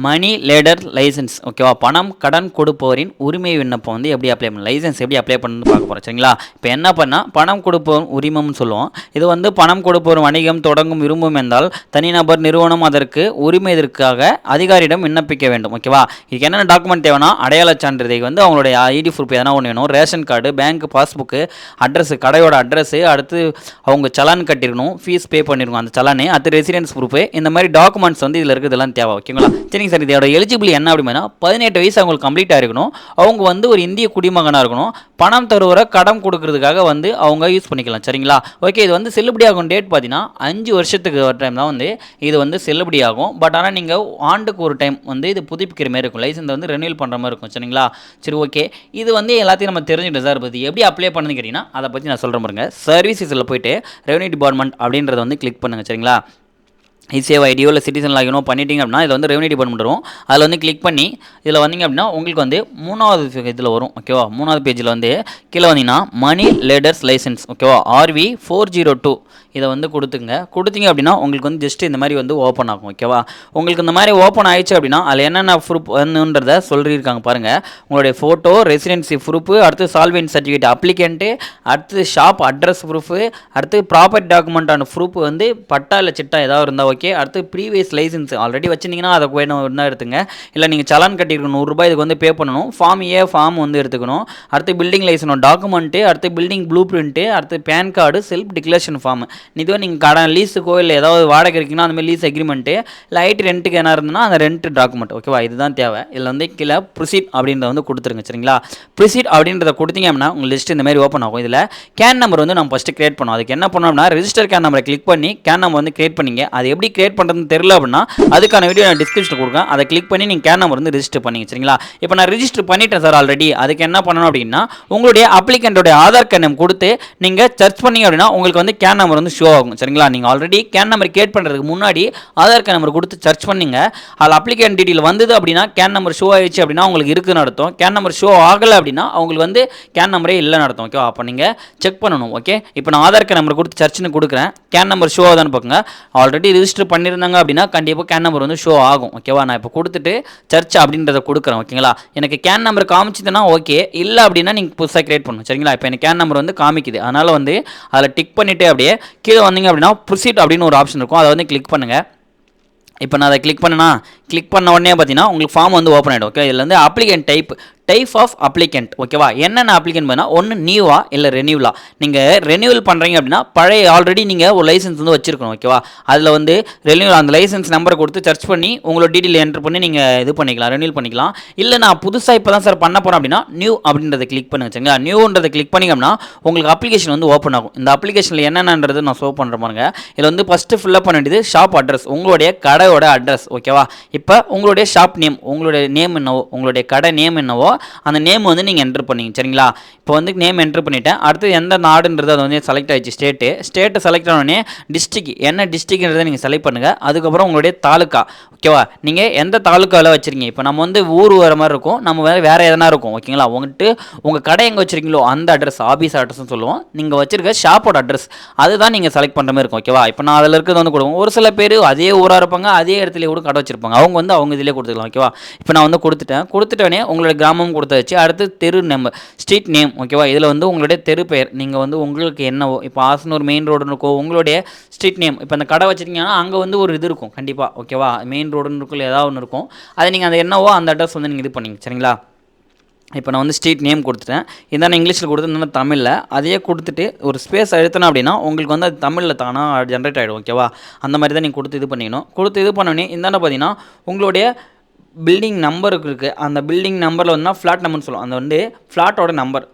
மணி ladder licence ஓகேவா, பணம் கடன் கொடுப்பவரின் உரிமை விண்ணப்பம் வந்து எப்படி அப்ளை பண்ணணும், லைசன்ஸ் எப்படி அப்ளை பண்ணணும்னு பார்க்க போகிறோம். சரிங்களா, இப்போ என்ன பண்ணால் பணம் கொடுப்பவர் உரிமம்னு சொல்லுவோம். இது வந்து பணம் கொடுப்பவர் வணிகம் தொடங்கும் விரும்பும் என்றால் தனிநபர் நிறுவனம் அதற்கு உரிமை இதற்காக அதிகாரியிடம் விண்ணப்பிக்க வேண்டும். ஓகேவா, இதுக்கு என்னென்ன டாக்குமெண்ட் தேவைன்னா அடையாள சான்றிதழ் வந்து அவங்களுடைய ஐடி ப்ரூஃப் எதனா ஒன்று வேணும், ration card, bank passbook, address கடையோட அட்ரஸ், அடுத்து அவங்க சலான் கட்டிருக்கணும், ஃபீஸ் பே பண்ணிருக்கணும் அந்த சலானு, அடுத்து ரெசிடென்ஸ் ப்ரூஃப், இந்த மாதிரி டாக்குமெண்ட்ஸ் வந்து இதில் இருக்கிறதெல்லாம் தேவை. ஓகேங்களா, சரிங்க சார், இதோட எலிஜிபிள் என்ன அப்படின்னா 18 வயசு அவங்களுக்கு கம்ப்ளீட் ஆகிருக்கணும், அவங்க வந்து ஒரு இந்திய குடிமகனாக இருக்கணும், பணம் தருவரை கடன் கொடுக்கறதுக்காக வந்து அவங்க யூஸ் பண்ணிக்கலாம். சரிங்களா, ஓகே, இது வந்து செல்லுபடியாகும் டேட் பார்த்தீங்கன்னா 5 வருஷத்துக்கு ஒரு டைம் தான் வந்து இது வந்து செல்லுபடியாகும். பட் ஆனால் நீங்கள் ஆண்டுக்கு ஒரு டைம் வந்து இது புதுப்பிக்கிற மாதிரி இருக்கும், லைசன்ஸ் வந்து ரெனியூல் பண்ணுற மாதிரி இருக்கும். சரிங்களா, சரி ஓகே, இது வந்து எல்லாத்தையும் நம்ம தெரிஞ்சுக்கிட்டு சார் பற்றி எப்படி அப்ளை பண்ணுன்னு கேட்டிங்கன்னா அதை பற்றி நான் சொல்கிறேன் பாருங்க. சர்வீசஸில் போய்ட்டு ரெவன்யூ டிபார்ட்மெண்ட் அப்படின்றத வந்து கிளிக் பண்ணுங்கள். சரிங்களா, இசேவ் ஐடியோ இல்லை சிட்டிசன் லாகினோ பண்ணிட்டீங்க அப்படின்னா இதில் வந்து ரெவன்யூ டிபார்ட்மெண்ட் வரும். அதில் வந்து கிளிக் பண்ணி இதில் வந்தீங்க அப்படின்னா உங்களுக்கு வந்து 3வது இதில் வரும். ஓகேவா, 3வது பேஜில் வந்து கீழே வந்தீங்கன்னா மணி லேடர்ஸ் லைசன்ஸ் ஓகேவா RV 402 இதை வந்து கொடுத்தீங்க அப்படின்னா உங்களுக்கு வந்து ஜஸ்ட் இந்த மாதிரி வந்து ஓப்பன் ஆகும். ஓகேவா, உங்களுக்கு இந்த மாதிரி ஓப்பன் ஆயிடுச்சு அப்படின்னா அதில் என்னென்ன ப்ரூஃப் வந்துன்றதை சொல்லியிருக்காங்க பாருங்கள். உங்களுடைய ஃபோட்டோ, ரெசிடென்சி ப்ரூஃபு, அடுத்து சால்வெண்ட் சர்டிஃபிகேட் அப்ளிகண்ட்டு, அடுத்து ஷாப் அட்ரஸ் ப்ரூஃபு, அடுத்து ப்ராப்பர்ட்டி டாக்குமெண்ட்டான ப்ரூஃப் வந்து பட்டா இல்லை சிட்டா ஏதாவது இருந்தால் ஓகே. அடுத்து ப்ரீவியஸ் லைசன்ஸ் ஆல்ரெடி வச்சுருந்தீங்கன்னா அதை வேணும் எடுத்துங்க, இல்லை நீங்கள் சலான் கட்டிருக்கணும் ₹100 இதுக்கு வந்து பே பண்ணணும், ஃபார்ம் ஏ ஃபார்ம் வந்து எடுத்துக்கணும், அடுத்து பில்டிங் லைசன்ஸ் டாக்குமெண்ட்டு, அடுத்து பில்டிங் ப்ளூ பிரிண்ட்டு, அடுத்து PAN card, self declaration form, இதுவே நீங்கள் கடன் லீஸுக்கோ இல்லை ஏதாவது வாடகை இருக்குன்னா அந்த மாதிரி லீஸ் அக்ரிமெண்ட்டு, இல்லை ஐடி ரெண்ட்டுக்கு என்ன இருந்ததுன்னா அந்த ரெண்ட் டாக்குமெண்ட். ஓகேவா, இதுதான் தேவை. இதில் வந்து கீழே ப்ரொசீட் அப்படின்றத வந்து கொடுத்துருங்க. சரிங்களா, ப்ரொசீட் அப்படின்றத கொடுத்தீங்க அப்படின்னா உங்கள் லிஸ்ட் இந்த மாதிரி ஓப்பன் ஆகும். இதில் கேன் நம்பர் வந்து நம்ம ஃபஸ்ட்டு கிரியேட் பண்ணோம். அதுக்கு என்ன பண்ணோம் அப்படின்னா ரெஜிஸ்டர் கேன் நம்பரை கிளிக் பண்ணி கேன் நம்பர் வந்து கிரியேட் பண்ணிங்க. அது எப்படி கிரியேட் பண்ணுறதுன்னு தெரியல அப்படின்னா அதுக்கான வீடியோ நான் டிஸ்கிரிப்ஷனில் கொடுக்குறேன், அதை கிளிக் பண்ணி நீங்கள் கேன் நம்பர் வந்து ரெஜிஸ்டர் பண்ணிங்க. சரிங்களா, இப்போ நான் ரெஜிஸ்டர் பண்ணிட்டேன் சார் ஆல்ரெடி. அதுக்கு என்ன பண்ணணும் அப்படின்னா உங்களுடைய அப்ளிகண்டோடைய ஆதார் கார்டு நேம் கொடுத்து நீங்கள் சர்ச் பண்ணிங்க அப்படின்னா உங்களுக்கு வந்து கேன் நம்பர் வந்து ஷோ ஆகும். சரிங்களா, நீங்கள் ஆல்ரெடி கேன் நம்பர் கிரியேட் பண்ணுறதுக்கு முன்னாடி ஆதார் கார்டு நம்பர் கொடுத்து சர்ச் பண்ணிங்க, அதில் அப்ளிகேஷன் டீட்டெயில் வந்தது அப்படின்னா கேன் நம்பர் ஷோ ஆயிடுச்சு அப்படின்னா உங்களுக்கு இருக்குன்னு அர்த்தம். கேன் நம்பர் ஷோ ஆகலை அப்படின்னா அவங்களுக்கு வந்து கேன் நம்பரே இல்லைன்னு அர்த்தம். ஓகே, அப்போ நீங்கள் செக் பண்ணணும். ஓகே, இப்போ நான் ஆதார் கார்டு நம்பர் கொடுத்து சர்ச்னு கொடுக்குறேன், கேன் நம்பர் ஷோ ஆகுதான்னு பார்க்குங்க. ஆல்ரெடி ரிஜிஸ்டர் பண்ணியிருந்தாங்க அப்படின்னா கண்டிப்பாக கேன் நம்பர் வந்து ஷோ ஆகும். ஓகேவா, நான் இப்போ கொடுத்துட்டு சர்ச் அப்படின்றத கொடுக்குறேன். ஓகேங்களா, எனக்கு கேன் நம்பர் காமிச்சுதுன்னா ஓகே, இல்லை அப்படின்னா நீங்கள் புதுசாக கிரியேட் பண்ணணும். சரிங்களா, இப்போ எனக்கு கேன் நம்பர் வந்து காமிக்குது, அதனால் வந்து அதில் டிக் பண்ணிவிட்டு அப்படியே கீழே வந்தீங்க அப்படின்னா ப்ரொசீட் அப்படின்னு ஒரு ஆப்ஷன் இருக்கும், அதை வந்து கிளிக் பண்ணுங்கள். இப்போ நான் அதை கிளிக் பண்ண உடனே பார்த்தீங்கன்னா உங்களுக்கு ஃபார்ம் வந்து ஓப்பன் ஆகிடும். ஓகே, இதில் வந்து அப்ளிகன்ட் டைப் ஆஃப் அப்ளிகண்ட். ஓகேவா, என்னென்ன அப்ளிகன்ட் பண்ணால் ஒன்று நியூவா இல்லை ரெனியூவலா. நீங்கள் ரெனியூவல் பண்ணுறீங்க அப்படின்னா பழைய ஆல்ரெடி நீங்கள் ஒரு லைசன்ஸ் வந்து வச்சிருக்கணும். ஓகேவா, அதில் வந்து ரெனியூவல் அந்த லைசன்ஸ் நம்பரை கொடுத்து சர்ச் பண்ணி உங்களோட டீட்டெயில் என்ட்ரு பண்ணி நீங்கள் இது பண்ணிக்கலாம், ரெனியூவல் பண்ணிக்கலாம். இல்லை நான் புதுசாக இப்போ தான் சார் பண்ண போகிறேன் அப்படின்னா நியூ அப்படின்றத கிளிக் பண்ணுங்க. சரிங்களா, நியூன்றதை கிளிக் பண்ணிங்க அப்படின்னா உங்களுக்கு அப்ளிகேஷன் வந்து ஓப்பன் ஆகும். இந்த அப்ளிகேஷனில் என்னென்னன்றது நான் ஷோ பண்ணுற பாருங்க. இதில் வந்து ஃபஸ்ட்டு ஃபில்அப் பண்ண வேண்டியது ஷாப் அட்ரஸ், உங்களுடைய கடையோட அட்ரஸ். ஓகேவா, இப்போ உங்களுடைய ஷாப் நேம், உங்களுடைய நேம் என்னவோ, உங்களுடைய கடை நேம் என்னவோ அந்த நேம் வந்து நீங்கள் என்ட்ரு பண்ணிங்க. சரிங்களா, இப்போ வந்து நேம் என்ட்ரு பண்ணிவிட்டேன். அடுத்து எந்த நாடுன்றது அது வந்து செலக்ட் ஆகிடுச்சு, ஸ்டேட்டு செலக்ட் ஆனோடனே டிஸ்ட்ரிக் என்ன டிஸ்ட்ரிக்ன்றதை நீங்கள் செலக்ட் பண்ணுங்கள். அதுக்கப்புறம் உங்களுடைய தாலுக்கா. ஓகேவா, நீங்கள் எந்த தாலுக்காவில் வச்சுருக்கீங்க. இப்போ நம்ம வந்து ஊர் வர மாதிரி இருக்கும், நம்ம வேறு எதனா இருக்கும். ஓகேங்களா, உங்கள் கடை எங்கே வச்சுருக்கீங்களோ அந்த அட்ரஸ் ஆஃபீஸ் அட்ரஸ்னு சொல்லுவோம். நீங்கள் வச்சுருக்க ஷாப்போட அட்ரஸ் அதுதான் நீங்கள் செலக்ட் பண்ணுற மாதிரி இருக்கும். ஓகேவா, இப்போ நான் அதில் இருக்கிறது வந்து கொடுவோம். ஒரு சில பேர் அதே ஊராக இருப்பாங்க, அதே இடத்துல கூட கடை வச்சுருப்பாங்க, அவங்க வந்து அவங்க இதிலே கொடுத்துக்கலாம். ஓகேவா, இப்போ நான் வந்து கொடுத்துட்டோடனே உங்களுடைய கிராமம் கொடுத்தாச்சு. அடுத்து தெரு நம்பர், ஸ்ட்ரீட் நேம். ஓகேவா, இதில் வந்து உங்களுடைய தெரு பெயர், நீங்கள் வந்து உங்களுக்கு என்னவோ, இப்போ ஆசனூர் மெயின் ரோடு இருக்கும், உங்களுடைய ஸ்ட்ரீட் நேம். இப்போ அந்த கடை வச்சுருக்கீங்கன்னா அங்கே வந்து ஒரு இது இருக்கும் கண்டிப்பாக. ஓகேவா, மெயின் ரோடுன்னு இருக்கும், ஏதாவது ஒன்று இருக்கும், அதை நீங்கள் அந்த என்னவோ அந்த அட்ரஸ் வந்து நீங்கள் இது பண்ணிங்க. சரிங்களா, இப்போ நான் வந்து ஸ்ட்ரீட் நேம் கொடுத்துட்டேன். இதான் இங்கிலீஷில் கொடுத்துருந்தேன், தமிழில் அதையே கொடுத்துட்டு ஒரு ஸ்பேஸ் அழுத்தினா அப்படின்னா உங்களுக்கு வந்து அது தமிழில் தானாக ஜென்ரேட் ஆகிடும். ஓகேவா, அந்த மாதிரி தான் நீங்கள் கொடுத்து இது பண்ணிக்கணும். கொடுத்து இது பண்ணோடனே இந்தாண்ட பார்த்தீங்கன்னா உங்களுடைய பில்டிங் நம்பருக்கு இருக்குது. அந்த பில்டிங் நம்பரில் வந்து ஃப்ளாட் நம்பர்னு சொல்லுவோம். அந்த வந்து ஃப்ளாட்டோட நம்பர்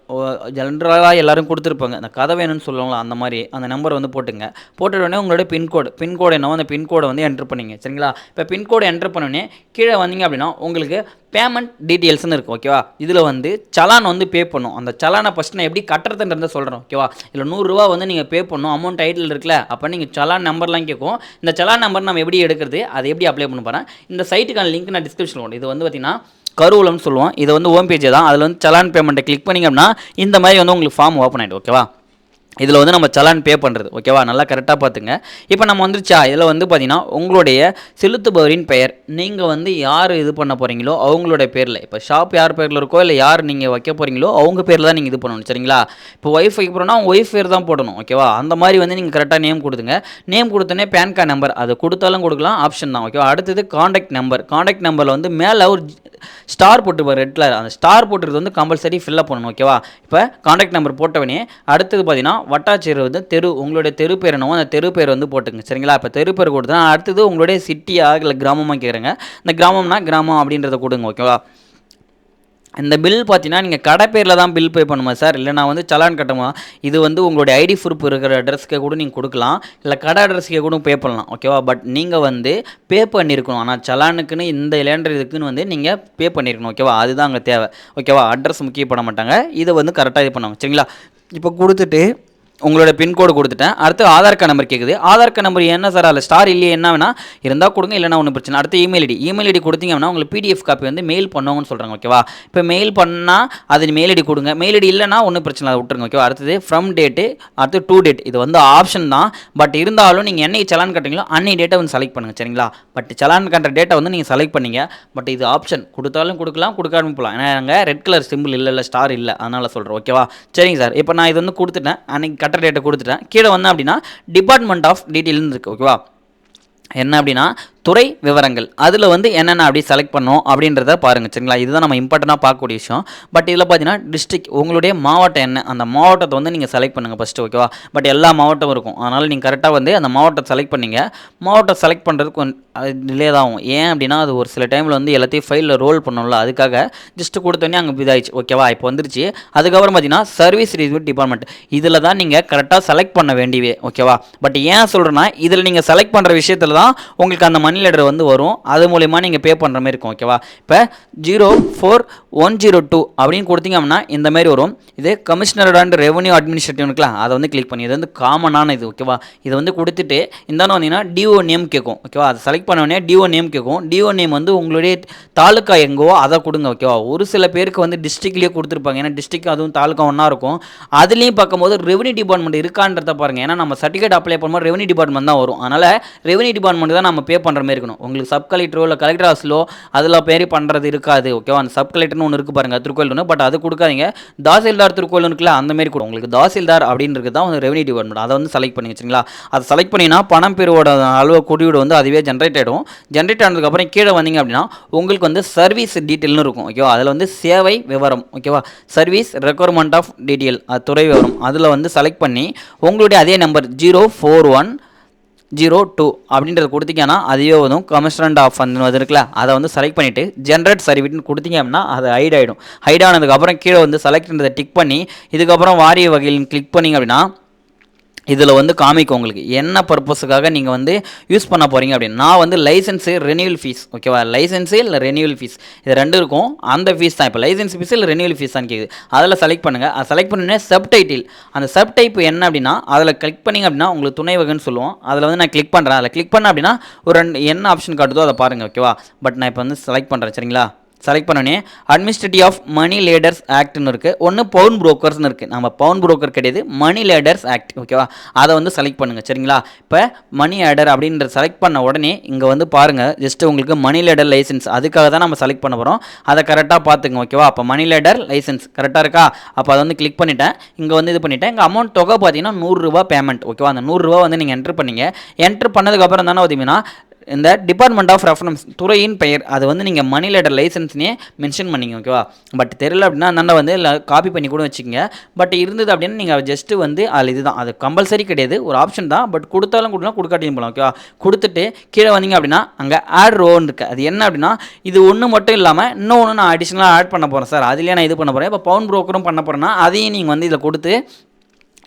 ஜென்ரலாக எல்லோரும் கொடுத்துருப்பாங்க, அந்த கதை வேணும்னு சொல்லுவாங்களா அந்த மாதிரி அந்த நம்பரை வந்து போட்டுங்க. போட்டுடனே உங்களுடைய பின்கோடு என்னவோ அந்த பின்கோடை வந்து என்ட்ரு பண்ணிங்க. சரிங்களா, இப்போ பின்கோடு என்ட்ரு பண்ணோடனே கீழே வந்தீங்க அப்படின்னா உங்களுக்கு பேமெண்ட் டீட்டெயில்ஸ்னு இருக்குது. ஓகேவா, இதில் வந்து சலான் வந்து பே பண்ணும். அந்த சலானை ஃபஸ்ட் நான் எப்படி கட்டுறதுன்றதை சொல்கிறேன். ஓகேவா, இதில் ₹100 வந்து நீங்கள் பே பண்ணணும், அமௌண்ட் டைட்டில் இருக்குல்ல, அப்போ நீங்கள் சலான் நம்பர்லாம் கேட்கும். இந்த சலான் நம்பர் நம்ம எப்படி எடுக்கிறது, அதை எப்படி அப்ளை பண்ண போகிறேன். இந்த சைட்டுக்கான லிங்க் நான் டிஸ்கிரிப்ஷனில் உண்டு. இது வந்து பார்த்திங்கன்னா கருவூலம்னு சொல்லுவோம். இது வந்து ஹோம் பேஜ் தான். அதில் வந்து சலான் பேமெண்ட்டை கிளிக் பண்ணிங்க அப்படின்னா இந்த மாதிரி வந்து உங்களுக்கு ஃபார்ம் ஓப்பன் ஆகிடும். ஓகேவா, இதில் வந்து நம்ம சலான் பே பண்ணுறது. ஓகேவா, நல்லா கரெக்டாக பார்த்துங்க. இப்போ நம்ம வந்துருச்சா, இதில் வந்து பார்த்தீங்கன்னா உங்களுடைய செலுத்துபவரின் பெயர், நீங்கள் வந்து யார் இது பண்ண போகிறீங்களோ அவங்களுடைய பேரில், இப்போ ஷாப் யார் பேரில் இருக்கோ இல்லை யார் நீங்கள் வைக்க போகிறீங்களோ அவங்க பேரில் தான் நீங்கள் இது பண்ணணும். சரிங்களா, இப்போ ஒய்ஃப் வைக்க போகிறோன்னா அவங்க ஒய்ஃப் பேர் தான் போடணும். ஓகேவா, அந்த மாதிரி வந்து நீங்கள் கரெக்டாக நேம் கொடுத்துங்க. நேம் கொடுத்தோன்னே பேன் கார்டு நம்பர் அது கொடுத்தாலும் கொடுக்கலாம், ஆப்ஷன் தான். ஓகேவா, அடுத்தது காண்டாக்ட் நம்பர். காண்டாக்ட் நம்பரில் வந்து மேலே ஒரு ஸ்டார் போட்டுருப்பார் ரெட் கலர், அந்த ஸ்டார் போட்டுறது வந்து கம்பல்சரி ஃபில்லப் பண்ணணும். ஓகேவா, இப்போ காண்டாக்ட் நம்பர் போட்டவனே அடுத்தது பார்த்தீங்கன்னா வட்டாட்சியர் வந்து தெரு, உங்களுடைய தெரு பேர் என்னவோ அந்த தெரு பேர் வந்து போட்டுங்க. சரிங்களா, இப்போ தெரு பேர் கொடுத்தா அடுத்தது உங்களுடைய சிட்டியா இல்லை கிராமமாக கேட்குறேங்க, இந்த கிராமம்னா கிராமம் அப்படின்றத கொடுங்க. ஓகேவா, இந்த பில் பார்த்தீங்கன்னா நீங்கள் கடை பேரில் தான் பில் பே பண்ணுமா சார், இல்லை நான் வந்து சலான் கட்டணுமா, இது வந்து உங்களுடைய ஐடி ப்ரூஃப் இருக்கிற அட்ரஸ்க்கே கூட நீங்கள் கொடுக்கலாம், இல்லை கடை அட்ரஸ்க்கே கூட பே பண்ணலாம். ஓகேவா, பட் நீங்கள் வந்து பே பண்ணியிருக்கணும். ஆனால் சலானுக்குன்னு இந்த லேண்டர் இதுக்குன்னு வந்து நீங்கள் பே பண்ணியிருக்கணும். ஓகேவா, அதுதான் அங்கே தேவை. ஓகேவா, அட்ரஸ் முக்கியப்பட மாட்டாங்க, இதை வந்து கரெக்டாக இது பண்ணுவாங்க. சரிங்களா, இப்போ கொடுத்துட்டு உங்களோட பின்கோடு கொடுத்துட்டேன். அடுத்து ஆதார் கார்டு நம்பர் கேட்குது. ஆதார் கார்டு நம்பர் என்ன சார், அதில் ஸ்டார் இல்லையே, என்ன வேணா இருந்தால் கொடுங்க, இல்லைனா ஒன்றும் பிரச்சனை. அடுத்து இமெயில் ஐடி கொடுத்தீங்க அப்படின்னா உங்களுக்கு பிடிஎஃப் காப்பி வந்து மெயில் பண்ணுவாங்கன்னு சொல்கிறாங்க. ஓகேவா, இப்போ மெயில் பண்ணால் அது மெயில் ஐடி கொடுங்க, மெயில் ஐடி இல்லைனா ஒன்றும் பிரச்சனை, அதை விட்டுருங்க. ஓகேவா, அடுத்தது ஃப்ரம் டேட்டு, அடுத்து டூ டேட், இது வந்து ஆப்ஷன் தான். பட் இருந்தாலும் நீங்கள் என்னைக்கு சலான் கட்டுறீங்களோ அன்னை டேட்டை வந்து செலக்ட் பண்ணுங்கள். சரிங்களா, பட் சலான் கட்டுற டேட்டை வந்து நீங்கள் செலக்ட் பண்ணீங்க. பட் இது ஆப்ஷன், கொடுத்தாலும் கொடுக்கலாம், கொடுக்காம போகலாம். ஏன்னா அங்கே ரெட் கலர் சிம்பிள் இல்லை, ஸ்டார் இல்லை, அதனால் சொல்கிறேன். ஓகேவா, சரிங்க சார். இப்போ நான் இது வந்து கொடுத்துட்டேன், அன்னைக்கு கட்டுற டேட்டை கொடுத்துட்டேன். கீழே வந்து அப்படின்னா டிபார்ட்மெண்ட் ஆஃப் டீட்டெயில்னு இருக்குது. ஓகேவா, என்ன அப்படின்னா துறை விவரங்கள், அதில் வந்து என்னென்ன அப்படி செலக்ட் பண்ணோம் அப்படின்றத பாருங்கள். சரிங்களா, இதுதான் நம்ம இம்பார்ட்டண்ட்டாக பார்க்கக்கூடிய விஷயம். பட் இதில் பார்த்தீங்கன்னா டிஸ்ட்ரிக்ட், உங்களுடைய மாவட்டம் என்ன, அந்த மாவட்டத்தை வந்து நீங்கள் செலக்ட் பண்ணுங்கள் ஃபஸ்ட்டு. ஓகேவா, பட் எல்லா மாவட்டமும் இருக்கும், அதனால் நீங்கள் கரெக்டாக வந்து அந்த மாவட்டத்தை செலக்ட் பண்ணிங்க. மாவட்டம் செலக்ட் பண்ணுறதுக்கு அது டிலே தான் ஆகும். ஏன் அப்படின்னா அது ஒரு சில டைமில் வந்து எல்லாத்தையும் ஃபைலில் ரோல் பண்ணோம்ல, அதுக்காக ஜஸ்ட்டு கொடுத்தோன்னே அங்கே இதாகிடுச்சு. ஓகேவா, இப்போ வந்துருச்சு. அதுக்கப்புறம் பார்த்தீங்கன்னா சர்வீஸ் ரிவ்யூ டிபார்ட்மெண்ட், இதில் தான் நீங்கள் கரெக்டாக செலக்ட் பண்ண வேண்டியவே. ஓகேவா, பட் ஏன் சொல்கிறேன்னா இதில் நீங்கள் செலக்ட் பண்ணுற விஷயத்தில் தான் உங்களுக்கு அந்த மணி லெட்டர் வந்து வரும், அது மூலமா நீங்கள் பே பண்ணுற மாதிரி இருக்கும். ஓகேவா, இப்போ 04102 அப்படின்னு கொடுத்தீங்க அப்படின்னா இந்த மாதிரி வரும். இது கமிஷனர் அண்ட் ரெவன்யூ அட்மினிஸ்ட்ரேட்டிவ் இருக்கலாம், அதை வந்து கிளிக் பண்ணி, இது வந்து காமனான இது. ஓகேவா, இதை வந்து கொடுத்துட்டு இந்தாலும் வந்தீங்கன்னா டிஓ நேம் கேட்கும். ஓகேவா, அதை செலக்ட் பண்ண உடனே டிஓ நேம் கேட்கும். டிஓ நேம் வந்து உங்களுடைய தாலுக்கா எங்கோ அதை கொடுங்க. ஓகேவா, ஒரு சில பேருக்கு வந்து டிஸ்ட்ரிக்ட்லேயே கொடுத்துருப்பாங்க, ஏன்னா டிஸ்ட்ரிக்ட் அதுவும் தாலுக்கா ஒன்றா இருக்கும். அதுலேயும் பார்க்கும்போது ரெவன்யூ டிபார்ட்மெண்ட் இருக்கான்றத பாருங்கள், ஏன்னா நம்ம சர்டிஃபிகேட் அப்ளை பண்ணும்போது ரெவன்யூ டிபார்ட்மெண்ட் தான் வரும், அதனால் ரெவன்யூ டிபார்ட்மெண்ட் தான் நம்ம பே பண்ணுற மாதிரி இருக்கணும். உங்களுக்கு சப் கலெக்டரோ இல்லை கலெக்டர் ஆஃபீஸிலோ அதில் பேர் பண்ணுறது இருக்காது. ஓகேவா, அந்த சப் கலெக்டர்னு ஒன்று இருக்குது பாருங்கள், திருக்கோயில் ஒன்று, பட் அது கொடுக்காதீங்க. தாசில்தார் திருக்கோயில் இருக்குல்ல, அந்த மாதிரி கூட உங்களுக்கு தாசில்தார் அப்படின்றது தான் வந்து ரெவன்யூ டிபார்ட்மெண்ட், அதை வந்து செலக்ட் பண்ணி வச்சுங்களா. அதை செலக்ட் பண்ணினா பணம் பெறுவோட அளவு குறியீடு வந்து அதுவே ஜென்ரேட் ஆகிடும். ஜென்ரேட் ஆனதுக்கப்புறம் கீழே வந்தீங்க அப்படின்னா உங்களுக்கு வந்து சர்வீஸ் டீட்டெயில்னு இருக்கும். ஓகேவா, அதில் வந்து சேவை விவரம். ஓகேவா, சர்வீஸ் ரெக்குவயர்மெண்ட் ஆஃப் டீட்டெயில், அது துறை விவரம், அதில் வந்து செலக்ட் பண்ணி உங்களுடைய அதே நம்பர் 04102 அப்படின்றத கொடுத்தீங்கன்னா அதுவே வரும். கமிஷனர் ஆஃப் அந்த இருக்குல்ல, அதை வந்து செலக்ட் பண்ணிவிட்டு ஜென்ரேட் சர்டிஃபிகேட்னு கொடுத்தீங்க அப்படின்னா அது ஹைட் ஆகிடும். ஹைட் ஆனதுக்கப்புறம் கீழே வந்து செலக்ட்ன்றதை டிக் பண்ணி இதுக்கப்புறம் வாரிய வகையில் கிளிக் பண்ணிங்க அப்படின்னா இதில் வந்து காமிக்கும் உங்களுக்கு என்ன பர்பஸுக்காக நீங்கள் வந்து யூஸ் பண்ண போகிறீங்க அப்படின்னு. நான் வந்து லைசன்ஸு ரெனியூவல் ஃபீஸ். ஓகேவா, லைசன்ஸு இல்லை ரெனியூவல் ஃபீஸ், இது ரெண்டு இருக்கும், அந்த ஃபீஸ் தான். இப்போ லைசன்ஸ் ஃபீஸ் இல்லை ரெனியூவல் ஃபீஸ் தான் கேட்குது, அதில் செலக்ட் பண்ணுங்கள். அதை செலக்ட் பண்ணோன்னே சப்டைட்டில், அந்த சப்டைப் என்ன அப்படின்னா அதில் கிளிக் பண்ணிங்க அப்படின்னா உங்களுக்கு துணை வகைன்னு சொல்லுவோம். அதில் வந்து நான் கிளிக் பண்ணுறேன், அதில் கிளிக் பண்ணேன் அப்படின்னா ஒரு ரெண்டு என்ன ஆப்ஷன் காட்டுதோ அதை பாருங்கள். ஓகேவா, பட் நான் இப்போ வந்து செலக்ட் பண்ணுறேன். சரிங்களா, செலக்ட் பண்ணோன்னே அட்மினிஸ்ட்ரேட்டிவ் ஆஃப் மணி லேடர்ஸ் ஆக்ட்னு இருக்குது, ஒன்று பவுன் புரோக்கர்ஸ்னு இருக்குது. நம்ம பவுன் புரோக்கர் கிடையாது, மணி லேடர்ஸ் ஆக்ட். ஓகேவா, அதை வந்து செலக்ட் பண்ணுங்கள். சரிங்களா, இப்போ மணி லேடர் அப்படின்ற செலக்ட் பண்ண உடனே இங்கே வந்து பாருங்கள், ஜஸ்ட் உங்களுக்கு மணி லேடர் லைசன்ஸ் அதுக்காக தான் நம்ம செலக்ட் பண்ண போகிறோம், அதை கரெக்டாக பார்த்துங்க. ஓகேவா, அப்போ மணி லேடர் லைசன்ஸ் கரெக்டாக இருக்கா, அப்போ அதை வந்து கிளிக் பண்ணிவிட்டேன். இங்கே வந்து இது பண்ணிவிட்டேன். இங்கே அமௌண்ட் தொகை பார்த்தீங்கன்னா 100 ரூபா பேமெண்ட். ஓகேவா, அந்த 100 ரூபா வந்து நீங்கள் என்ட்ரு பண்ணிங்க. என்ட்ரு பண்ணதுக்கப்புறம் தானே பார்த்தீங்கன்னா இந்த டிபார்ட்மெண்ட் ஆஃப் ரெஃபரன்ஸ் துறையின் பெயர் அது வந்து நீங்கள் மணி லெட்டர் லைசன்ஸ்னே மென்ஷன் பண்ணிங்க. ஓகேவா, பட் தெரியல அப்படின்னா அந்த வந்து காப்பி பண்ணி கூட வச்சுக்கோங்க. பட் இருந்தது அப்படின்னு நீங்கள் ஜஸ்ட்டு வந்து அதில் இதுதான், அது கம்பல்சரி கிடையாது, ஒரு ஆப்ஷன் தான். பட் கொடுத்தாலும் கொடுக்கலாம், கொடுக்காட்டியும் போகலாம். ஓகேவா, கொடுத்துட்டு கீழே வந்தீங்க அப்படின்னா அங்கே ஆட் ரோன்னு இருக்குது. அது என்ன அப்படின்னா இது ஒன்று மட்டும் இல்லாமல் இன்னொன்று நான் அடிஷ்னலாக ஆட் பண்ண போகிறேன் சார், அதுலேயே நான் இது பண்ண போகிறேன். இப்போ பவுன் புரோக்கரும் பண்ண போகிறேன்னா அதையும் நீங்கள் வந்து இதில் கொடுத்து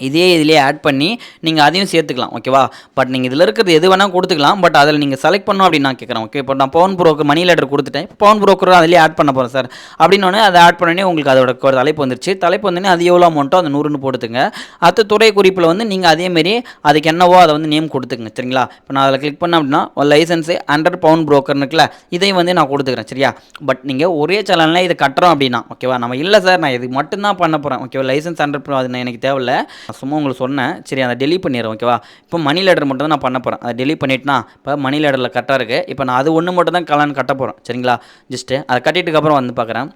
இதிலே ஆட் பண்ணி நீங்கள் அதையும் சேர்த்துக்கலாம். ஓகேவா, பட் நீங்கள் இதில் இருக்கிறது எது வேணால் கொடுத்துக்கலாம். பட் அதில் நீங்கள் செலக்ட் பண்ணணும் அப்படின்னு நான் கேட்குறேன். ஓகே, இப்போ நான் பவுன் புரோக்கர் மணி லெட்டர் கொடுத்துட்டேன், இப்போ பவுன் புரோக்கரும் அதிலே ஆட் பண்ண போகிறேன் சார் அப்படின்னு அதை ஆட் பண்ணி உங்களுக்கு அதோட தலைப்பு வந்துருச்சு. தலைப்பு வந்தோடனே அது எவ்வளோ அமௌண்ட்டோ அந்த 100ன்னு போட்டுங்க. அடுத்த துறை குறிப்பில் வந்து நீங்கள் அதேமாரி அதுக்கு என்னவோ அதை வந்து நேம் கொடுத்துங்க. சரிங்களா, இப்போ நான் அதில் கிளிக் பண்ணேன் அப்படின்னா ஒரு லைசன்ஸு 100 பவுன் புரோக்கர்னு இருக்குல்ல, இதை வந்து நான் கொடுத்துக்கிறேன். சரியா, பட் நீங்கள் ஒரே சேனலில் இதை கட்டுறோம் அப்படின்னா ஓகேவா, நம்ம இல்லை சார் நான் இது மட்டும்தான் பண்ண போகிறேன். ஓகேவா, லைசன்ஸ் 100 அது எனக்கு தேவையில்லை, சும்மா உங்களுக்கு சொன்னேன். சரி அதை டெலீட் பண்ணிடுறேன் ஓகேவா. இப்போ மணி லேடர் மட்டும் தான் நான் பண்ண போகிறேன். அதை டெலீட் பண்ணிட்டுனா இப்போ மணி லேடரில் கரெக்டாக இருக்குது. இப்போ நான் அது ஒன்று மட்டும் தான் கட்ட போகிறேன் சரிங்களா. ஜஸ்ட்டு அதை கட்டிட்டுக்கப்புறம் வந்து பார்க்குறேன்.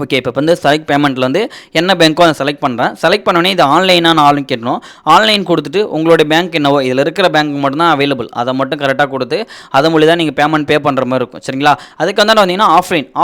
ஓகே இப்போ வந்து செலக்ட் பேமெண்ட்டில் வந்து என்ன பேங்க்கோ அதை செலக்ட் பண்ணுறேன். செலக்ட் பண்ணோடனே இது ஆன்லைனாக ஆளுன்னு கேட்கணும். ஆன்லைன் கொடுத்துட்டு உங்களுடைய பேங்க் என்னவோ இதில் இருக்கிற பேங்க் மட்டும் தான் அவைலபிள், அதை மட்டும் கரெக்டாக கொடுத்து அதை மூலியம் தான் நீங்கள் பேமெண்ட் பே பண்ணுற மாதிரி இருக்கும் சரிங்களா. அதுக்கு வந்து வந்தீங்கன்னா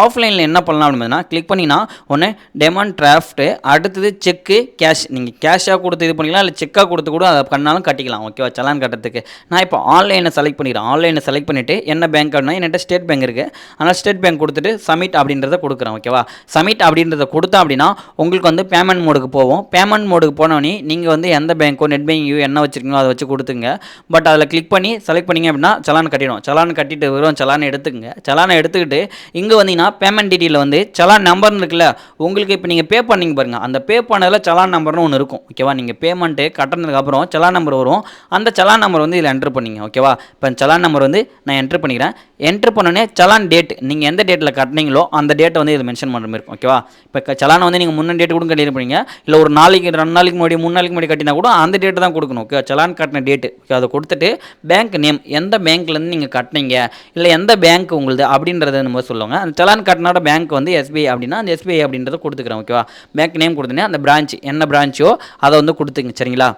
ஆஃப்லைனில் என்ன பண்ணலாம் அப்படின்னா கிளிக் பண்ணிங்கன்னா ஒன்று டெமாண்ட் டிராஃப்ட்டு, அடுத்தது செக்கு, கேஷ். நீங்கள் கேஷாக கொடுத்து இது பண்ணிக்கலாம், இல்லை செக்காக கொடுத்து கூட அதை பண்ணாலும் கட்டிக்கலாம் ஓகேவா. சலான் கட்டுறதுக்கு நான் இப்போ ஆன்லைனை செலக்ட் பண்ணிக்கிறேன். ஆன்லைனை செலக்ட் பண்ணிவிட்டு என்ன பேங்க் அப்படின்னா என்கிட்ட ஸ்டேட் பேங்க் இருக்குது, அதனால் ஸ்டேட் பேங்க் கொடுத்துட்டு சப்மிட் அப்படின்றத கொடுக்குறேன் ஓகேவா. சப்மிட் அப்படின்றத கொடுத்தா அப்படின்னா உங்களுக்கு வந்து பேமெண்ட் மோடுக்கு போவோம். பேமெண்ட் மோடுக்கு போனோடனே நீங்கள் வந்து எந்த பேங்க்கோ நெட் பேங்கிங்கோ என்ன வச்சுருக்கீங்களோ அதை வச்சு கொடுத்துங்க. பட் அதில் கிளிக் பண்ணி செலக்ட் பண்ணிங்க அப்படின்னா சலான் கட்டிடும். சலான் கட்டிட்டு வரும், சலானை எடுத்துக்கங்க. சலானை எடுத்துக்கிட்டு இங்கே வந்தீங்கன்னா பேமெண்ட் டீட்டெயில் வந்து சலான் நம்பர்னு இருக்குல்ல, உங்களுக்கு இப்போ நீங்கள் பே பண்ணிங்க பாருங்கள், அந்த பே பண்ணதில் சலான் நம்பர்னு ஒன்று இருக்கும் ஓகேவா. நீங்கள் பேமெண்ட்டு கட்டினதுக்கப்புறம் சலான் நம்பர் வரும், அந்த சலான் நம்பர் வந்து இதில் என்ட்ரு பண்ணிங்க ஓகேவா. இப்போ சலான் நம்பர் வந்து நான் என்ட்ரு பண்ணிக்கிறேன். என்ட்ரு பண்ணோடனே சலான் டேட் நீங்கள் எந்த டேட்டில் கட்டினீங்களோ அந்த டேட்டை வந்து இதில் மென்ஷன் பண்ணுற மாதிரி இருக்கும் ஓகேவா. இப்போ சலானை வந்து நீங்கள் முன்ன டேட் கூட கட்டியிருப்பீங்க, இல்லை ஒரு நாளைக்கு 2 நாளைக்கு முன்னாடி 3 நாளைக்கு முன்னாடி கட்டினா கூட அந்த டேட்டு தான் கொடுக்கணும் ஓகே. சலான் கட்டின டேட்டு அதை கொடுத்துட்டு பேங்க் நேம் எந்த பேங்க்லேருந்து நீங்கள் கட்டினீங்க, இல்லை எந்த பேங்க் உங்களுது அப்படின்றத நம்ம சொல்லுவாங்க. அந்த சலான் கட்டினோட பேங்க் வந்து எஸ்பிஐ அப்படின்னா அந்த எஸ்பிஐ அப்படின்றத கொடுத்துக்கிறேன் ஓகேவா. பேங்க் நேம் கொடுத்தோன்னே அந்த பிரான்ச் என்ன பிரான்ச்சோ அதை வந்து கொடுத்துங்க சரிங்களா.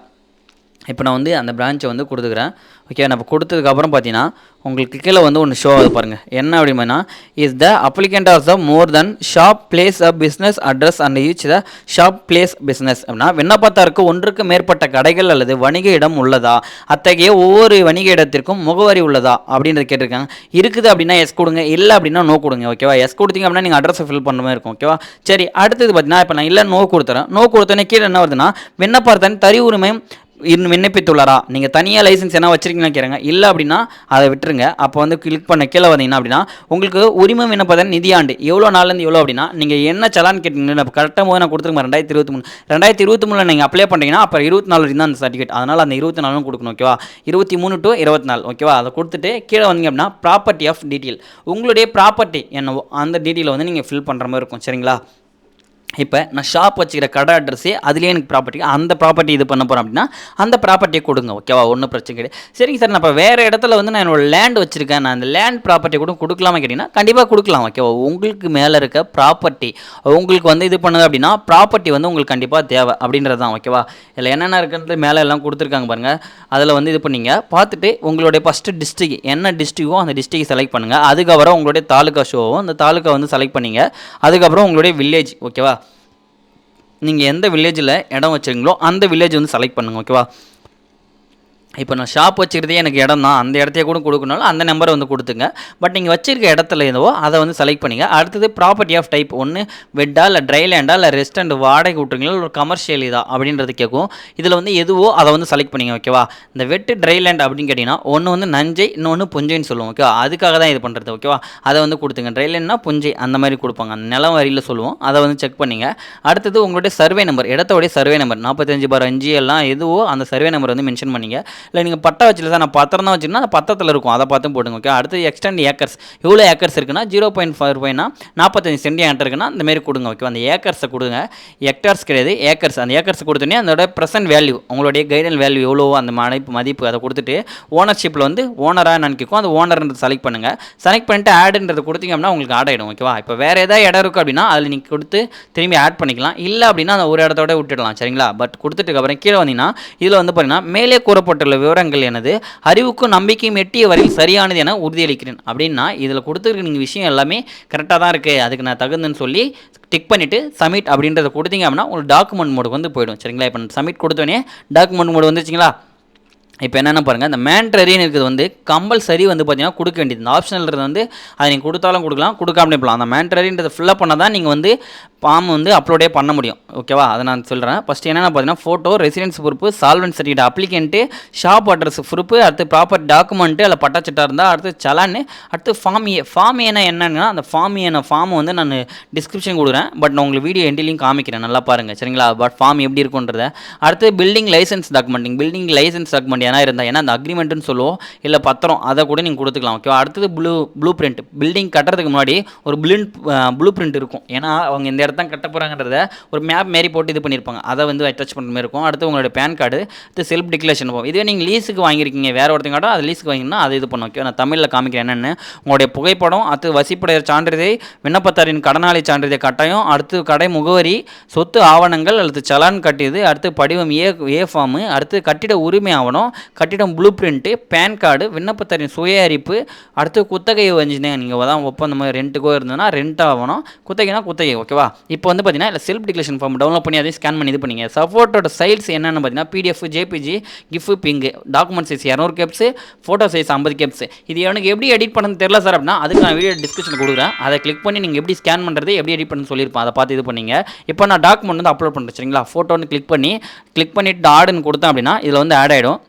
இப்போ நான் வந்து அந்த பிரான்ச்சை வந்து கொடுத்துக்கிறேன் ஓகே. நான் இப்போ கொடுத்ததுக்கப்புறம் பார்த்தீங்கன்னா உங்களுக்கு கீழே வந்து ஒன்று ஷோ ஆகுது பாருங்கள். என்ன அப்படின்னா is the applicant of the more then shop place of business address and each the shop place business அப்படின்னா விண்ணப்பத்தாருக்கு ஒன்றுக்கு மேற்பட்ட கடைகள் அல்லது வணிக இடம் உள்ளதா, அத்தகைய ஒவ்வொரு வணிக இடத்திற்கும் முகவரி உள்ளதா அப்படின்றது கேட்டிருக்காங்க. இருக்குது அப்படின்னா எஸ் கொடுங்க, இல்லை அப்படின்னா நோ கொடுங்க ஓகேவா. எஸ் கொடுத்தீங்க அப்படின்னா நீங்கள் அட்ரஸை ஃபில் பண்ணுற மாதிரி இருக்கும் ஓகேவா. சரி அடுத்தது பார்த்தீங்கன்னா இப்போ நான் இல்லை நோ கொடுத்துறேன். நோ கொடுத்தோன்னே கீழே என்ன வருதுன்னா விண்ணப்பத்தாரின் தனி உரிமை விண்ணப்பித்துள்ளாரா, நீங்கள் தனியாக லைசன்ஸ் என்ன வச்சுருக்கீங்கன்னு கேட்குறாங்க. இல்லை அப்படின்னா அதை விட்டுருங்க. அப்போ வந்து கிளிக் பண்ண கீழே வந்தீங்கன்னா அப்படின்னா உங்களுக்கு உரிமை விண்ணப்பதன் நிதியாண்டு எவ்வளோ நாள்லேருந்து எவ்வளோ அப்படின்னா நீங்கள் என்ன சலான் கேட்டீங்கன்னா இப்போ கரெக்டாக போது நான் கொடுத்துருக்கேன் 2023 நீங்கள் அப்ளை பண்ணுறீங்கன்னா அப்போ 24 வரைக்கும் தான் அந்த சர்டிஃபிகேட், அதனால் அந்த 24 கொடுக்கணும் ஓகேவா. 23 to 24 ஓகேவா. அதை கொடுத்துட்டு கீழே வந்தீங்க அப்படின்னா ப்ராப்பர்ட்டி ஆஃப் டீட்டெயில் உங்களுடைய ப்ராப்பர்ட்டி என்னவோ அந்த டீட்டெயிலை வந்து நீங்கள் ஃபில் பண்ணுற மாதிரி இருக்கும் சரிங்களா. இப்போ நான் ஷாப் வச்சுக்கிற கடை அட்ரஸே அதுலேயே எனக்கு ப்ராப்பர்ட்டி, அந்த ப்ராப்பர்ட்டி இது பண்ண போகிறேன் அப்படின்னா அந்த ப்ராப்பர்ட்டியை கொடுங்க ஓகேவா. ஒன்றும் பிரச்சனை கிடையாது. சரிங்க சார் நான் இப்போ வேறு இடத்துல வந்து நான் என்னோட லேண்ட் வச்சுருக்கேன், நான் அந்த லேண்ட் ப்ராப்பர்ட்டி கூட கொடுக்கலாமா கேட்டிங்கன்னா கண்டிப்பாக கொடுக்கலாம் ஓகேவா. உங்களுக்கு மேலே இருக்க ப்ராப்பர்ட்டி உங்களுக்கு வந்து இது பண்ணுது அப்படின்னா ப்ராப்பர்ட்டி வந்து உங்களுக்கு கண்டிப்பாக தேவை அப்படின்றது தான் ஓகேவா. இல்லை என்னென்ன இருக்கிறது மேலே எல்லாம் கொடுத்துருக்காங்க பாருங்கள், அதில் வந்து இது பண்ணிங்க பார்த்துட்டு உங்களுடைய ஃபஸ்ட்டு டிஸ்ட்ரிக் என்ன டிஸ்ட்ரிக்கோ அந்த டிஸ்ட்ரிக் செலக்ட் பண்ணுங்கள். அதுக்கப்புறம் உங்களுடைய தாலுக்கா ஷோவோ அந்த தாலுக்கா வந்து செலக்ட் பண்ணிங்க. அதுக்கப்புறம் உங்களுடைய வில்லேஜ் ஓகேவா, நீங்கள் எந்த வில்லேஜில் இடம் வச்சுருங்களோ அந்த வில்லேஜ் வந்து செலக்ட் பண்ணுங்கள் ஓகேவா. இப்போ நான் ஷாப் வச்சுக்கிறதே எனக்கு இடம் தான், அந்த இடத்தையே கூட கொடுக்கணும்னாலும் அந்த நம்பரை வந்து கொடுத்துங்க. பட் நீங்கள் வச்சிருக்க இடத்துல எதுவோ அதை வந்து செலக்ட் பண்ணிங்க. அடுத்தது ப்ராப்பர்ட்டி ஆஃப் டைப் ஒன்று வெட்டா இல்லை ட்ரை லேண்டா இல்லை ரெஸ்டாரண்ட் வாடகை விட்டுருங்களா ஒரு கமர்ஷியல் இதா அப்படின்றது கேட்கும். இதில் வந்து எதுவோ அதை வந்து செலக்ட் பண்ணிங்க ஓகேவா. இந்த வெட்டு ட்ரை லேண்ட் அப்படின்னு கேட்டிங்கன்னா ஒன்று வந்து நஞ்சை இன்னொன்று புஞ்சைன்னு சொல்லுவோம் ஓகேவா. அதுக்காக தான் இது பண்ணுறது ஓகேவா. அதை வந்து கொடுத்துங்க. ட்ரை லேண்ட்னா புஞ்சை அந்த மாதிரி கொடுப்பாங்க, அந்த நிலம் வரியில் சொல்லுவோம். அதை வந்து செக் பண்ணிங்க. அடுத்தது உங்களுடைய சர்வே நம்பர், இடத்தோடைய சர்வே நம்பர் 45/5 எல்லாம் எதுவோ அந்த சர்வே நம்பர் வந்து மென்ஷன் பண்ணிங்க. இல்லை நீங்கள் பட்டா வச்சுல சார் நான் பத்திரம் தான் வச்சுருந்தா அந்த பத்திரத்தில் இருக்கும், அதை பார்த்து போடுங்க ஓகே. அடுத்து எக்ஸ்டெண்ட் ஏக்கர்ஸ் எவ்வளோ ஏக்கர்ஸ் இருக்குன்னா 0.5 45 சென்ட் ஏக்கர் இருக்குன்னா இந்தமாரி கொடுங்க ஓகே. அந்த ஏக்கர்ஸை கொடுங்க, ஹெக்டார்ஸ் கிடையாது ஏக்கர்ஸ். அந்த ஏக்கர்ஸ் கொடுத்தோன்னே அதோட ப்ரெசென்ட் வேல்யூ உங்களுடைய கைடல் வேல்யூ எவ்வளோ அந்த மதிப்பு அதை கொடுத்துட்டு ஓனர்ஷிப்பில் வந்து ஓனராக நான் கேட்கும், அந்த ஓனர்ன்றது செலக்ட் பண்ணுங்கள். செலக்ட் பண்ணிட்டு ஆடுன்றது கொடுத்தீங்க அப்படின்னா உங்களுக்கு ஆட் ஆகிடும் ஓகேவா. இப்போ வேறு ஏதாவது இடம் இருக்குது அப்படின்னா அதில் நீங்கள் கொடுத்து திரும்பி ஆட் பண்ணிக்கலாம். இல்லை அப்படின்னா அந்த ஒரு இடத்தோட விட்டுடலாம் சரிங்களா. பட் கொடுத்துட்டு அப்புறம் கீழே வந்தீங்கன்னா இதில் வந்து பார்த்தீங்கன்னா மேலே கூறப்பட்டுள்ள விவரங்கள் எனது அறிவுக்கும் நம்பிக்கையும் எட்டிய வரையில் சரியானது என உறுதியளிக்கிறேன் அப்படின்னா இதில் கொடுத்துருக்க விஷயம் எல்லாமே கரெக்டாக தான் இருக்குது, அதுக்கு நான் தகுந்துன்னு சொல்லி டிக் பண்ணிவிட்டு சப்மிட் அப்படின்றத கொடுத்தீங்க அப்படின்னா உங்களுக்கு டாக்குமெண்ட் மோடுக்கு வந்து போயிடும் சரிங்களா. இப்போ சப்மிட் கொடுத்தோன்னே டாக்குமெண்ட் மோடு வந்துச்சுங்களா. இப்போ என்னென்ன பாருங்கள், இந்த மேண்ட்ரரின்னு இருக்கிறது வந்து கம்பல்சரி வந்து பார்த்தீங்கன்னா கொடுக்க வேண்டியது. இந்த ஆப்ஷனல்ன்றது வந்து அதை நீங்கள் கொடுத்தாலும் கொடுக்கலாம், கொடுக்காமலே போகலாம். அந்த மேண்ட்ரரின்றதை ஃபில்லப் பண்ணால் தான் நீங்கள் வந்து ஃபார்ம் வந்து அப்லோடே பண்ண முடியும் ஓகேவா. அதை நான் சொல்கிறேன். ஃபஸ்ட்டு என்னென்ன பார்த்தீங்கன்னா photo, residence proof, solvent certificate, அப்ளிகண்ட்டு, shop address proof, அடுத்து ப்ராப்பர் டாக்குமெண்ட்டு, அதில் பட்டாச்சட்டா இருந்தால், அடுத்து சலான்னு, அடுத்து ஃபார்ம் ஏன்னா என்னன்னா அந்த ஃபார்ம் வந்து நான் டிஸ்கிரிப்ஷன் கொடுக்குறேன். பட் நான் உங்களுக்கு வீடியோ எண்டிலையும் காமிக்கிறேன், நல்லா பாருங்கள் சரிங்களா. பட் ஃபார்ம் எப்படி இருக்குன்றத. அடுத்து பில்டிங் லைசன்ஸ் டாக்குமெண்ட் ஏன்னா இருந்தால் ஏன்னா அந்த அக்ரிமெண்ட்டுன்னு சொல்லுவோம், இல்லை பத்திரம் அதை கூட நீங்கள் கொடுத்துக்கலாம் ஓகேவா. அடுத்தது ப்ளூ பிரிண்ட், பில்டிங் கட்டுறதுக்கு முன்னாடி ஒரு ப்ளூ பிரிண்ட் இருக்கும். ஏன்னா அவங்க இந்த இடத்த கட்ட போகிறாங்கன்றத ஒரு மேப் மாரி போட்டு இது பண்ணியிருப்பாங்க. அதை வந்து அட்டாச் பண்ணுற மாதிரி இருக்கும். அடுத்து உங்களுடைய பேன் கார்டு, அடுத்து செல்ஃப் டிக்ளரேஷன் ஃபார்ம். இதுவே நீங்கள் லீஸுக்கு வாங்கியிருக்கீங்க, வேறு ஒருத்தங்க அது லீஸுக்கு வாங்கினா அது இது பண்ணும். ஓகே, நான் தமிழில் காமிக்கிறேன் என்னென்னு. உங்களுடைய புகைப்படம், அடுத்து வசிப்படைய சான்றிதழ், விண்ணப்பத்தாரின் கடனாளி சான்றிதழ் கட்டாயம், அடுத்து கடை முகவரி, சொத்து ஆவணங்கள், அடுத்து சலான் கட்டியது, அடுத்து படிவம் ஏ ஃபார்மு, அடுத்து கட்டிட உரிமை ஆவணம், கட்டிடம் ப்ளூ பிரிண்ட்டு, பேன் கார்டு, விண்ணப்பத்தாரின் சுய அறிப்பு, அடுத்து குத்தகை வஞ்சினே நீங்கள் தான் ஒப்பந்தம் ரெண்ட்டுக்கோ இருந்ததுன்னா ரெண்ட் ஆகணும், குத்தகைனா குத்தகை. ஓகேவா, இப்போ வந்து பார்த்தீங்கன்னா இல்லை செல்ஃப் டிக்ளரேஷன் ஃபார்ம் டவுன்லோட் பண்ணி அதையும் ஸ்கேன் பண்ணி இது பண்ணிங்க. சப்போர்ட்டோட சைல்ஸ் என்னென்னு பார்த்தீங்கன்னா PDF, JPG, GIF, PNG, document size 200 KBs, photo size 50 KBs. இது எனக்கு எப்படி எடிட் பண்ணணும்னு தெரியல சார் அப்படின்னா அதுக்கு நான் வீடியோ டிஸ்கிரிப்ஷன் கொடுக்குறேன். அதை கிளிக் பண்ணி நீங்கள் எப்படி ஸ்கேன் பண்ணுறது, எப்படி எடிட் பண்ணு சொல்லியிருப்பேன். அதை பார்த்து இது பண்ணிங்க. இப்போ நான் டாக்குமெண்ட் வந்து அப்லோட் பண்ணுறேன் சரிங்களா. ஃபோட்டோன்னு கிளிக் பண்ணிட்டு ஆடுன்னு கொடுத்தேன் அப்படின்னா இதில் வந்து ஆட் ஆகிடும்.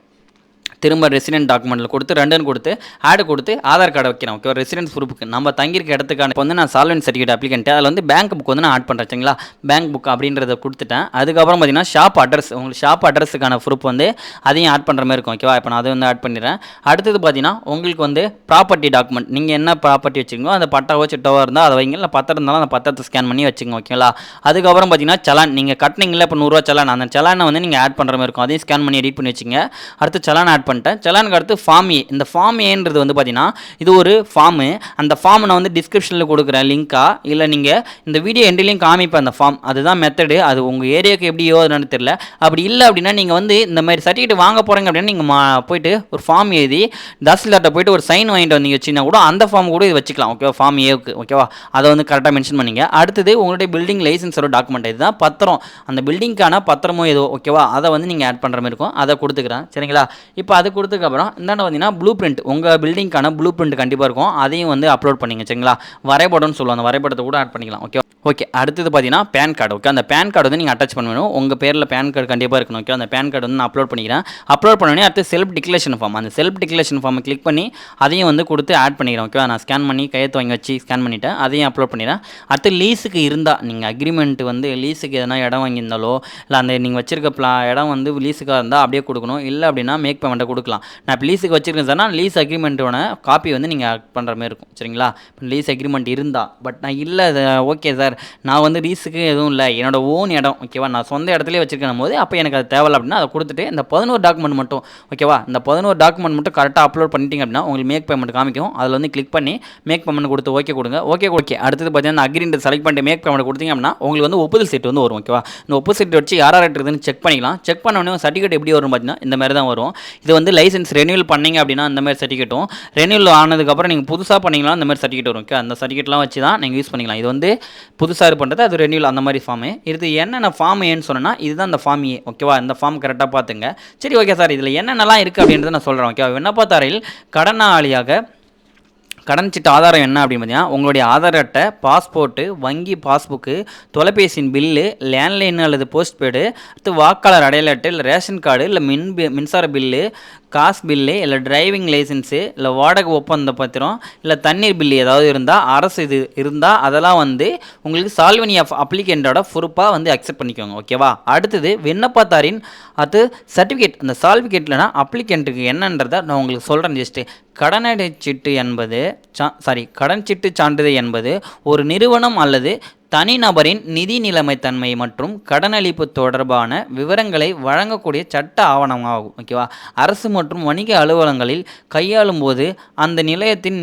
திரும்ப ரெசிடென்ட் டாக்குமெண்ட்டில் கொடுத்து ரெண்டுன்னு கொடுத்து ஆடு கொடுத்து ஆதார் கார்டை வைக்கிறேன். ஓகே, ரெசிடென்ஸ் ப்ரூஃபுக்கு நம்ம தங்கியிருக்க இடத்துக்கான இப்போ வந்து நான் சால்வெண்ட் சர்டிஃபிகேட் அப்ளிகன்ட்டு அதில் வந்து பேங்க் புக் வந்து நான் ஆட் பண்ணுறேன் சரிங்களா. பேங்க் புக் அப்படின்றத கொடுத்துட்டேன். அதுக்கப்புறம் பார்த்தீங்கன்னா ஷாப் அட்ரஸ், உங்களுக்கு ஷாப் அட்ரஸுக்கான ப்ரூஃப் வந்து அதையும் ஆட் பண்ணுற மாதிரி இருக்கும். ஓகேவா, இப்போ நான் அதை வந்து ஆட் பண்ணிடுறேன். அடுத்தது பார்த்தீங்கன்னா உங்களுக்கு வந்து ப்ராப்பர்ட்டி டாக்குமெண்ட், நீங்கள் என்ன ப்ராப்பர்ட்டி வச்சுக்கோங்க, அந்த பட்டாவோ சிட்டாவோ இருந்தால் அதை வைங்க, இல்லை பத்திரம் இருந்தாலும் அந்த பத்திரத்தை ஸ்கேன் பண்ணி வச்சுக்கோங்க. ஓகேங்களா, அதுக்கப்புறம் பார்த்தீங்கன்னா சலான், நீங்கள் கட்டினீங்களா இப்போ 100 ரூபா சலான், அந்த சலானை வந்து நீங்கள் ஆட் பண்ணுற மாதிரி இருக்கும். அதையும் ஸ்கேன் பண்ணி எடிட் பண்ணி வச்சுங்க. அடுத்து சலான் ஆட் பண்ணிட்டேன். சலானுக்கு அடுத்து ஃபார்ம் ஏ. இந்த ஃபார்ம் ஏன்றது வந்து பார்த்தீங்கன்னா இது ஒரு ஃபார்மு. அந்த ஃபார்ம் நான் வந்து டிஸ்கிரிப்ஷனில் கொடுக்குறேன் லிங்க்கா, இல்லை நீங்கள் இந்த வீடியோ எண்ட்லையும் காமிப்பேன் அந்த ஃபார்ம். அதுதான் மெத்தடு. அது உங்கள் ஏரியாவுக்கு எப்படி யோதுன்னு தெரியல. அப்படி இல்லை அப்படின்னா நீங்கள் வந்து இந்த மாதிரி சர்டிஃபிகேட் வாங்க போகிறீங்க அப்படின்னா நீங்கள் போயிட்டு ஒரு ஃபார்ம் எழுதி தாசில்தார்ட்ட போயிட்டு ஒரு சைன் வாங்கிட்டு வந்தீங்க வச்சிங்கன்னா கூட அந்த ஃபார்ம் கூட இது வச்சுக்கலாம். ஓகேவா, ஃபார்ம் ஏவுக்கு. ஓகேவா, அதை வந்து கரெக்டாக மென்ஷன் பண்ணிங்க. அடுத்தது உங்களுடைய பில்டிங் லைசன்ஸோட டாக்குமெண்ட், இதுதான் பத்திரம், அந்த பில்டிங்க்கான பத்திரமோ ஏதோ. ஓகேவா, அதை வந்து நீங்கள் ஆட் பண்ணுற மாதிரி இருக்கும். அதை கொடுத்துக்கிறேன் சரிங்களா. இப்போ அது கொடுத்ததுக்கப்புறம் இந்தாண்ட பார்த்தீங்கன்னா ப்ளூ பிரிண்ட், உங்கள் பில்டிங்கான ப்ளூ பிரிண்ட் கண்டிப்பாக இருக்கும். அதையும் வந்து அப்லோட் பண்ணிங்க சரிங்களா. வரைபடம்னு சொல்லுவாங்க, அந்த வரைபடத்தை கூட ஆட் பண்ணிக்கலாம். ஓகே, அடுத்தது பார்த்தீங்கன்னா பேன் கார்டு. ஓகே, அந்த பேன் கார்டு வந்து நீங்கள் அட்டாச் பண்ணணும். உங்கள் பேரில் பேன் கார்டு கண்டிப்பாக இருக்கணும். ஓகே, அந்த பேன் கார்டு வந்து நான் அப்லோட் பண்ணிக்கிறேன். அப்லோட் பண்ணி அடுத்து செல்ஃப் டிக்ளரேஷன் ஃபார்ம், அந்த செல்ஃப் டிக்ளரேஷன் ஃபார்மை கிளிக் பண்ணி அதையும் வந்து கொடுத்து ஆட் பண்ணிக்கிறேன். ஓகே, நான் ஸ்கேன் பண்ணி கையெழுத்து வாங்கி வச்சு ஸ்கேன் பண்ணிவிட்டேன். அதையும் அப்லோட் பண்ணிடுறேன். அடுத்து லீஸுக்கு இருந்தால் நீங்கள் அக்ரிமெண்ட் வந்து லீஸுக்கு எதனா இடம் வாங்கியிருந்தாலோ, இல்லை அந்த நீங்கள் வச்சிருக்க இடம் வந்து லீஸுக்காக இருந்தால் அப்படியே கொடுக்கணும். இல்லை அப்படின்னா மேக் பேமெண்ட்டை கொடுக்கலாம். நான் இப்போ லீஸுக்கு வச்சிருக்கேன் சார்னா லீஸ் அக்ரிமெண்ட்டோட காப்பி வந்து நீங்கள் ஆட் பண்ணுற மாதிரி இருக்கும் சரிங்களா. இப்போ லீஸ் அக்ரிமெண்ட் இருந்தால், பட் நான் இல்லை ஓகே சார் நான் வந்து லீஸுக்கு எதுவும் இல்லை, என்னோட ஓன் இடம். ஓகேவா, நான் சொந்த இடத்துலேயே வச்சிருக்கணும் போது அப்போ எனக்கு அது தேவை அப்படின்னா அதை கொடுத்துட்டு இந்த 11 டாக்குமெண்ட் மட்டும். ஓகேவா, இந்த 11 டாக்குமெண்ட் மட்டும் கரெக்டாக அப்லோட் பண்ணிட்டீங்க அப்படின்னா உங்களுக்கு மேக் பேமெண்ட் காமிக்கும். அதில் வந்து கிளிக் பண்ணி மேக் பேமெண்ட் கொடுத்து ஓகே கொடுங்க. ஓகே அடுத்தது பார்த்தீங்கன்னா அக்ரிமெண்ட் செலக்ட் பண்ணிட்டு மேக் பேமெண்ட் கொடுத்தீங்க அப்படின்னா உங்களுக்கு வந்து ஒப்புதல் சீட் வந்து வரும். ஓகேவா, இந்த ஒப்புதல் சீட் வச்சு யார் இருக்குதுன்னு செக் பண்ணிக்கலாம். செக் பண்ண உடனே சர்டிஃபிகேட் எப்படி வரும் பார்த்தீங்கன்னா இந்த மாதிரி தான் வரும். இது வந்து லைசன்ஸ் ரெனியூவல் பண்ணீங்க அப்படின்னா அந்த மாதிரி சர்டிஃபிகேட்டும், ரெனியூவல் ஆனதுக்கப்புறம் நீங்கள் புதுசாக பண்ணிங்களா அந்த மாதிரி சர்டிஃபிகேட் வரும். ஓகே, அந்த சர்டிஃபிகேட்லாம் வச்சு தான் நீங்கள் யூஸ் பண்ணிக்கலாம். இது வந்து புதுசாக பண்ணுறது, அது ரெனியூவல் அந்த மாதிரி ஃபார்மு. இது என்னென்ன ஃபார்ம் ஏன்னு சொன்னால் இதுதான் அந்த ஃபார்ம் ஏ. ஓகேவா, இந்த ஃபார்ம் கரெக்டாக பார்த்துங்க. சரி ஓகே சார், இதில் என்னென்னலாம் இருக்குது அப்படின்றத நான் சொல்கிறேன். ஓகேவா, விண்ணப்பதாரையில் கடனாளியாக கடன் சீட்டு ஆதாரம் என்ன அப்படின்னு பார்த்தீங்கன்னா உங்களுடைய ஆதார் அட்டை, பாஸ்போர்ட்டு, வங்கி பாஸ்புக்கு, தொலைபேசியின் பில்லு, லேண்ட்லைன் அல்லது போஸ்ட்பெய்டு, அடுத்து வாக்காளர் அடையாள அட்டை, இல்லை ரேஷன் கார்டு, இல்லை மின்சார பில்லு, காசு பில்லு, இல்லை டிரைவிங் லைசன்ஸு, இல்லை வாடகை ஒப்பந்த பத்திரம், இல்லை தண்ணீர் பில்லு ஏதாவது இருந்தால் அரசு இது இருந்தால் அதெல்லாம் வந்து உங்களுக்கு சால்வனி ஆஃப் அப்ளிகேண்டோட ப்ரூஃபாக வந்து அக்செப்ட் பண்ணிக்கோங்க. ஓகேவா, அடுத்தது விண்ணப்பத்தாரின் அது சர்டிஃபிகேட், அந்த சர்டிஃபிகேட்லனா அப்ளிகேண்ட்டுக்கு என்னன்றதை நான் உங்களுக்கு சொல்கிறேன். ஜஸ்ட்டு கடன் சீட்டு சான்றிதழ் என்பது ஒரு நிறுவனம் அல்லது தனிநபரின் நிதி நிலைமைத்தன்மை மற்றும் கடனளிப்பு தொடர்பான விவரங்களை வழங்கக்கூடிய சட்ட ஆவணமாகும். ஓகேவா, அரசு மற்றும் வணிக அலுவலகங்களில் கையாளும் போது அந்த நிலையத்தின்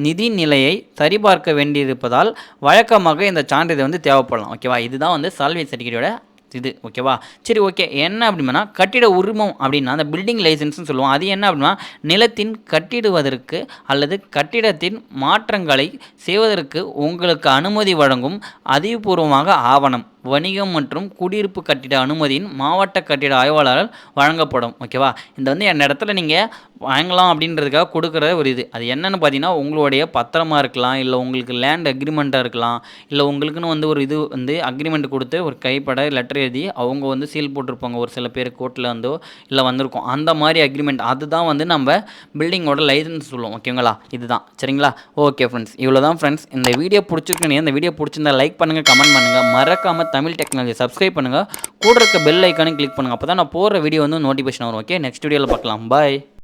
நிதி நிலையை சரிபார்க்க வேண்டியிருப்பதால் வழக்கமாக இந்த சான்றிதழ் வந்து தேவைப்படலாம். ஓகேவா, இதுதான் வந்து சால்வென்சி சர்டிஃபிகேட்டோட இது. ஓகேவா, சரி ஓகே, என்ன அப்படின்னா கட்டிட உரிமம் அப்படின்னா அந்த பில்டிங் லைசன்ஸ்னு சொல்லுவோம். அது என்ன அப்படின்னா நிலத்தின் கட்டிடுவதற்கு அல்லது கட்டிடத்தின் மாற்றங்களை செய்வதற்கு உங்களுக்கு அனுமதி வழங்கும் அதிகபூர்வமாக ஆவணம். வணிகம் மற்றும் குடியிருப்பு கட்டிட அனுமதியின் மாவட்ட கட்டிட ஆய்வாளரால் வழங்கப்படும். ஓகேவா, இந்த வந்து என் இடத்துல நீங்கள் வாங்கலாம் அப்படின்றதுக்காக கொடுக்குற ஒரு இது. அது என்னென்னு பார்த்தீங்கன்னா உங்களுடைய பத்திரமா இருக்கலாம், இல்லை உங்களுக்கு லேண்ட் அக்ரிமெண்ட்டாக இருக்கலாம், இல்லை உங்களுக்குன்னு வந்து ஒரு இது வந்து அக்ரிமெண்ட் கொடுத்து ஒரு கைப்பட லெட்டர் எழுதி அவங்க வந்து சீல் போட்டிருப்பாங்க. ஒரு சில பேர் கோர்ட்டில் வந்தோ இல்லை வந்திருக்கும் அந்த மாதிரி அக்ரிமெண்ட். அதுதான் வந்து நம்ம பில்டிங்கோட லைசன்ஸ் சொல்லுவோம். ஓகேங்களா, இதுதான் சரிங்களா. ஓகே ஃப்ரெண்ட்ஸ், இவ்வளோ தான் ஃப்ரெண்ட்ஸ். இந்த வீடியோ பிடிச்சிருக்கீங்க, இந்த வீடியோ பிடிச்சிருந்தா லைக் பண்ணுங்கள், கமெண்ட் பண்ணுங்கள், மறக்காமல் தமிழ் டெக்னாலஜி சப்ஸ்கிரைப் பண்ணுங்கள், கூட இருக்க பெல் ஐக்கானே கிளிக் பண்ணுங்கள். அப்போ தான் நான் போடுற வீடியோ வந்து நோட்டிஃபிகேஷன் வரும். ஓகே, நெக்ஸ்ட் வீடியோவில் பார்க்கலாம். பாய்.